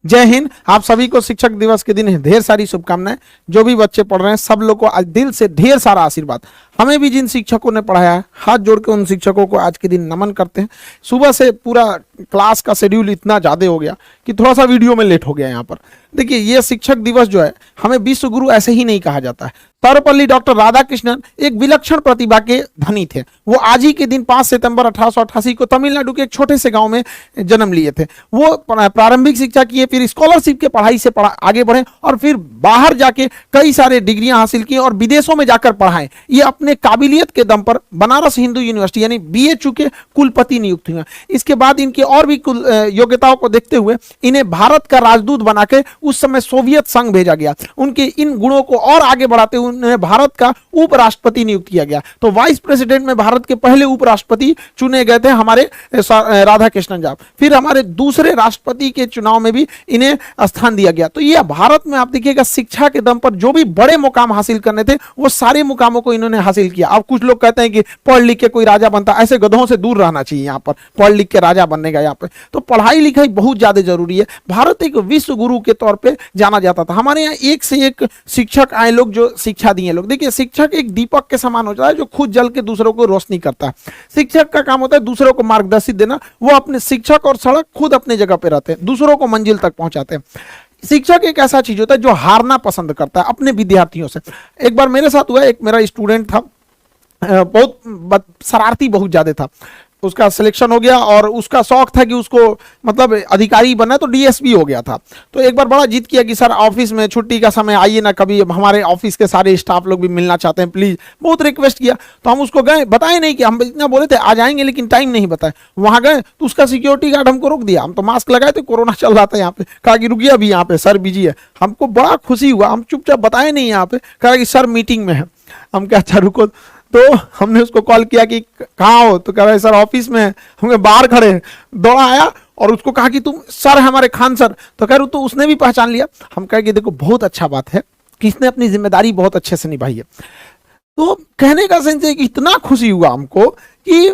जय हिंद। आप सभी को शिक्षक दिवस के दिन ढेर सारी शुभकामनाएं। जो भी बच्चे पढ़ रहे हैं सब लोग को आज दिल से ढेर सारा आशीर्वाद। हमें भी जिन शिक्षकों ने पढ़ाया है हाथ जोड़ के उन शिक्षकों को आज के दिन नमन करते हैं। सुबह से पूरा क्लास का शेड्यूल इतना ज़्यादा हो गया कि थोड़ा सा वीडियो में लेट हो गया यहाँ पर। देखिए, ये शिक्षक दिवस जो है हमें विश्व गुरु ऐसे ही नहीं कहा जाता है। सर्वपल्ली डॉक्टर राधाकृष्णन एक विलक्षण प्रतिभा के धनी थे। वो आज ही के दिन 5 सितंबर 1888 को तमिलनाडु के एक छोटे से गांव में जन्म लिए थे। वो प्रारंभिक शिक्षा किए, फिर स्कॉलरशिप के पढ़ाई से आगे बढ़े और फिर बाहर जाके कई सारे डिग्रियां हासिल की और विदेशों में जाकर पढ़ाएं। ये अपने काबिलियत के दम पर बनारस हिंदू यूनिवर्सिटी यानी BA के कुलपति नियुक्त हुए। इसके बाद इनकी और भी योग्यताओं को देखते हुए इन्हें भारत का राजदूत बनाकर उस समय सोवियत संघ भेजा गया। उनके इन गुणों को और आगे बढ़ाते हुए उन्हें भारत का उपराष्ट्रपति नियुक्त किया गया। तो वाइस प्रेसिडेंट में भारत के पहले उपराष्ट्रपति चुने गए थे हमारे राधाकृष्णन जी। फिर हमारे दूसरे राष्ट्रपति के चुनाव में भी इन्हें स्थान दिया गया। तो ये भारत में आप देखिएगा शिक्षा के दम पर जो भी बड़े मुकाम हासिल करने थे वो सारे मुकामों को इन्होंने हासिल किया। अब कुछ लोग कहते हैं कि पढ़ लिख के कोई राजा बनता, ऐसे गधों से दूर रहना चाहिए। यहाँ पर पढ़ लिख के राजा बनने का यहाँ पे तो पढ़ाई लिखाई बहुत ज्यादा जरूरी है। भारत एक विश्व गुरु के तौर पे जाना जाता था। हमारे यहाँ एक से एक शिक्षक आए लोग जो शिक्षा दिए लोग। देखिए, शिक्षक एक दीपक के समान होता है जो खुद जल के दूसरों को रोशनी करता है। शिक्षक का काम होता है दूसरों को मार्गदर्शित देना। वो अपने शिक्षक और सड़क खुद अपने जगह पे रहते हैं, दूसरों को मंजिल तक पहुंचाते हैं। शिक्षक एक ऐसा चीज होता है जो हारना पसंद करता है अपने विद्यार्थियों से। एक बार मेरे साथ हुआ, एक मेरा स्टूडेंट था, बहुत शरारती बहुत ज्यादा था। उसका सिलेक्शन हो गया और उसका शौक था कि उसको मतलब अधिकारी बनना, तो DSP हो गया था। तो एक बार बड़ा जिद किया कि सर ऑफिस में छुट्टी का समय आइए ना, कभी हमारे ऑफिस के सारे स्टाफ लोग भी मिलना चाहते हैं प्लीज। बहुत रिक्वेस्ट किया तो हम उसको गए, बताए नहीं कि हम इतना बोले थे आ जाएंगे लेकिन टाइम नहीं बताए। वहां गए तो उसका सिक्योरिटी गार्ड हमको रोक दिया। हम तो मास्क लगाए थे, कोरोना चल रहा था यहाँ पे। कहा कि रुकिए अभी यहाँ पे सर बिजी है। हमको बड़ा खुशी हुआ, हम चुपचाप बताए नहीं यहाँ पे। कहा कि सर मीटिंग में है। हम क्या अच्छा रुको। तो हमने उसको कॉल किया कि कहाँ हो, तो कह रहे सर ऑफिस में है। हम बाहर खड़े हैं। दौड़ा आया और उसको कहा कि तुम सर हमारे खान सर। तो कह रहे तो उसने भी पहचान लिया। हम कहे कि देखो बहुत अच्छा बात है कि इसने अपनी जिम्मेदारी बहुत अच्छे से निभाई है। तो कहने का सेंस है कि इतना खुशी हुआ हमको कि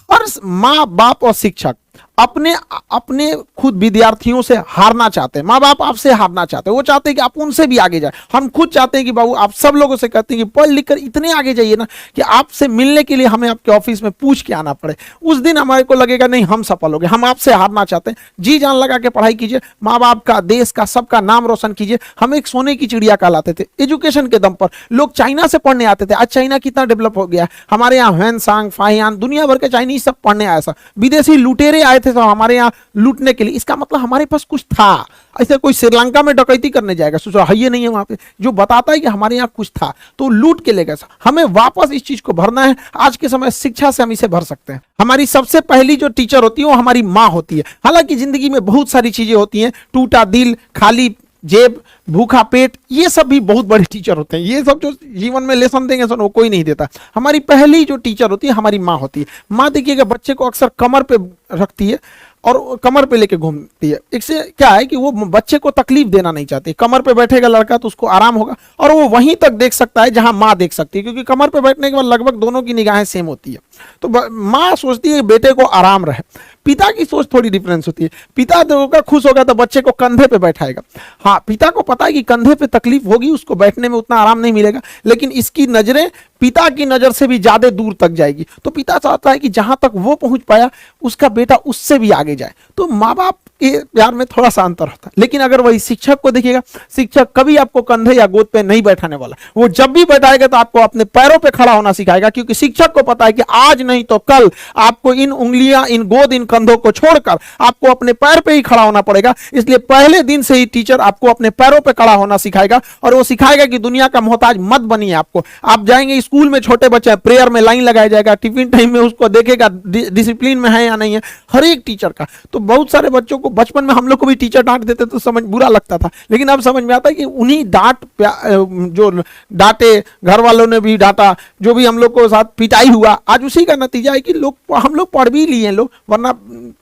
हर माँ बाप और शिक्षक अपने खुद विद्यार्थियों से हारना चाहते हैं। माँ बाप आपसे हारना चाहते हैं, वो चाहते हैं कि आप उनसे भी आगे जाए। हम खुद चाहते हैं कि बाबू आप सब लोगों से कहते हैं कि पढ़ लिख कर इतने आगे जाइए ना कि आपसे मिलने के लिए हमें आपके ऑफिस में पूछ के आना पड़े। उस दिन हमारे को लगेगा नहीं हम सफल हो गए। हम आपसे हारना चाहते हैं। जी जान लगा के पढ़ाई कीजिए, माँ बाप का, देश का, सबका नाम रोशन कीजिए। हम एक सोने की चिड़िया कहलाते थे एजुकेशन के दम पर। लोग चाइना से पढ़ने आते थे। आज चाइना कितना डेवलप हो गया। हमारे यहाँ ह्वेनसांग, फाहियान, दुनिया भर के चाइनीज सब पढ़ने आए। विदेशी लुटेरे आए थे तो हमारे यहाँ लूटने के लिए। इसका मतलब हमारे पास कुछ था। ऐसे कोई श्रीलंका में डकैती करने जाएगा, सोचो है ये नहीं है वहां पे, जो बताता है कि हमारे यहाँ कुछ था तो लूट के ले गए। हमें वापस इस चीज को भरना है। आज के समय शिक्षा से हम इसे भर सकते हैं। हमारी सबसे पहली जो टीचर होती है वो हमारी माँ होती है। हालांकि जिंदगी में बहुत सारी चीजें होती हैं, टूटा दिल, खाली जेब, भूखा पेट, ये सब भी बहुत बड़े टीचर होते हैं। ये सब जो जीवन में लेसन देंगे सर वो कोई नहीं देता। हमारी पहली जो टीचर होती है हमारी माँ होती है। माँ देखिएगा बच्चे को अक्सर कमर पे रखती है और कमर पे लेके घूमती है। इससे क्या है कि वो बच्चे को तकलीफ देना नहीं चाहती। कमर पे बैठेगा लड़का तो उसको आराम होगा और वो वहीं तक देख सकता है जहां माँ देख सकती है, क्योंकि कमर पे बैठने के बाद लगभग दोनों की निगाहें सेम होती है। तो माँ सोचती है बेटे को आराम रहे। पिता की सोच थोड़ी डिफरेंस होती है। पिता होगा खुश होगा तो बच्चे को कंधे पे बैठाएगा। हाँ, पिता को पता है कि कंधे पे तकलीफ होगी, उसको बैठने में उतना आराम नहीं मिलेगा, लेकिन इसकी नजरें पिता की नजर से भी ज्यादा दूर तक जाएगी। तो पिता चाहता है कि जहां तक वो पहुंच पाया उसका बेटा उससे भी आगे जाए। तो माँ बाप के प्यार में थोड़ा सा अंतर होता है। लेकिन अगर वही शिक्षक को देखिएगा, शिक्षक कभी आपको कंधे या गोद पे नहीं बैठाने वाला। वो जब भी बैठाएगा तो आपको अपने पैरों पे खड़ा होना सिखाएगा, क्योंकि शिक्षक को पता है कि आज नहीं तो कल आपको इन उंगलियां, इन गोद, इन कंधों को छोड़कर आपको अपने पैर पे ही खड़ा होना पड़ेगा। इसलिए पहले दिन से ही टीचर आपको अपने पैरों पे खड़ा होना सिखाएगा और वो सिखाएगा कि दुनिया का मोहताज मत बनिए। आपको आप जाएंगे स्कूल में, छोटे बच्चे प्रेयर में लाइन लगाया जाएगा, टिफिन टाइम में उसको देखेगा डिसिप्लिन में है या नहीं है, हर एक टीचर का। तो बहुत सारे बच्चों को बचपन में हम लोग को भी टीचर डांट देते तो समझ बुरा लगता था, लेकिन अब समझ में आता है कि उन्हीं जो डांटे, घर वालों ने भी डांटा, जो भी हम लोग को साथ पिटाई हुआ, आज उसी का नतीजा है कि हम लोग पढ़ भी लिए लोग। वरना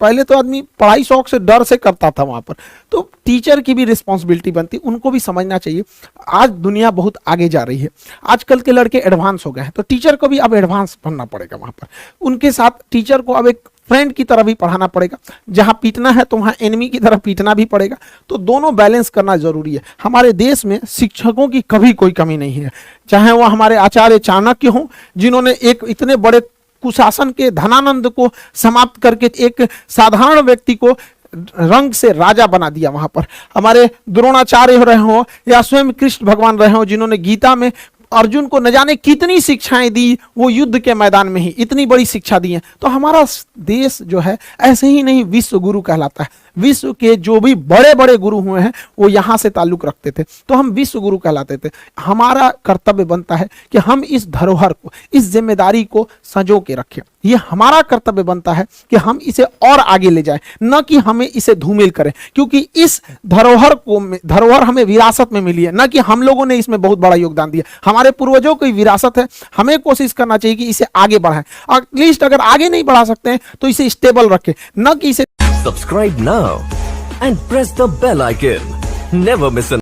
पहले तो आदमी पढ़ाई शौक से, डर से करता था वहां पर। तो टीचर की भी रिस्पॉन्सिबिलिटी बनती, उनको भी समझना चाहिए। आज दुनिया बहुत आगे जा रही है, आजकल के लड़के एडवांस हो गए हैं, तो टीचर को भी अब एडवांस बनना पड़ेगा वहां पर। उनके साथ टीचर को अब एक फ्रेंड की तरह भी पढ़ाना पड़ेगा, जहां पीटना है तो वहां एनिमी की तरह पीटना भी पड़ेगा। तो दोनों बैलेंस करना जरूरी है। हमारे देश में शिक्षकों की कभी कोई कमी नहीं है, चाहे वह हमारे आचार्य चाणक्य हों, जिन्होंने एक इतने बड़े कुशासन के धनानंद को समाप्त करके एक साधारण व्यक्ति को रंग से राजा बना दिया। वहां पर हमारे द्रोणाचार्य रहे हो या स्वयं कृष्ण भगवान रहे हो, जिन्होंने गीता में अर्जुन को न जाने कितनी शिक्षाएं दी, वो युद्ध के मैदान में ही इतनी बड़ी शिक्षा दी है। तो हमारा देश जो है ऐसे ही नहीं विश्व गुरु कहलाता है। विश्व के जो भी बड़े बड़े गुरु हुए हैं वो यहाँ से ताल्लुक रखते थे, तो हम विश्व गुरु कहलाते थे। हमारा कर्तव्य बनता है कि हम इस धरोहर को, इस जिम्मेदारी को संजो के रखें। ये हमारा कर्तव्य बनता है कि हम इसे और आगे ले जाएं, न कि हमें इसे धूमिल करें, क्योंकि इस धरोहर हमें विरासत में मिली है, न कि हम लोगों ने इसमें बहुत बड़ा योगदान दिया। हमारे पूर्वजों की विरासत है, हमें कोशिश करना चाहिए कि इसे आगे बढ़ाएं। एटलीस्ट अगर आगे नहीं बढ़ा सकते हैं तो इसे स्टेबल रखें, न कि इसे Subscribe now and press the bell icon. Never miss an